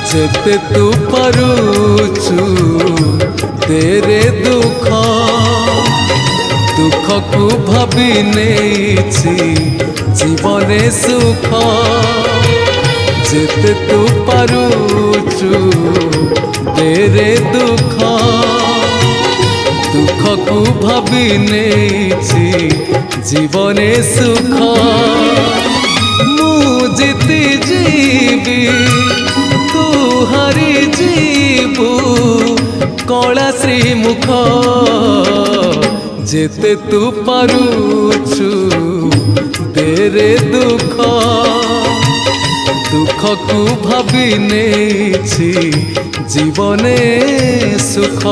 जेते तू पारुचु तेरे दुख दुख को भाभी नेछि जीवने सुख जेते तू पारुचु तेरे दुख दुख को भाभी नेछि जीवने सुख मु जीती जीवी तू हरी जीवु कला श्रीमुख जेते तू पारुचु तेरे दुख दुख को भाभी नेछि जीवने सुख।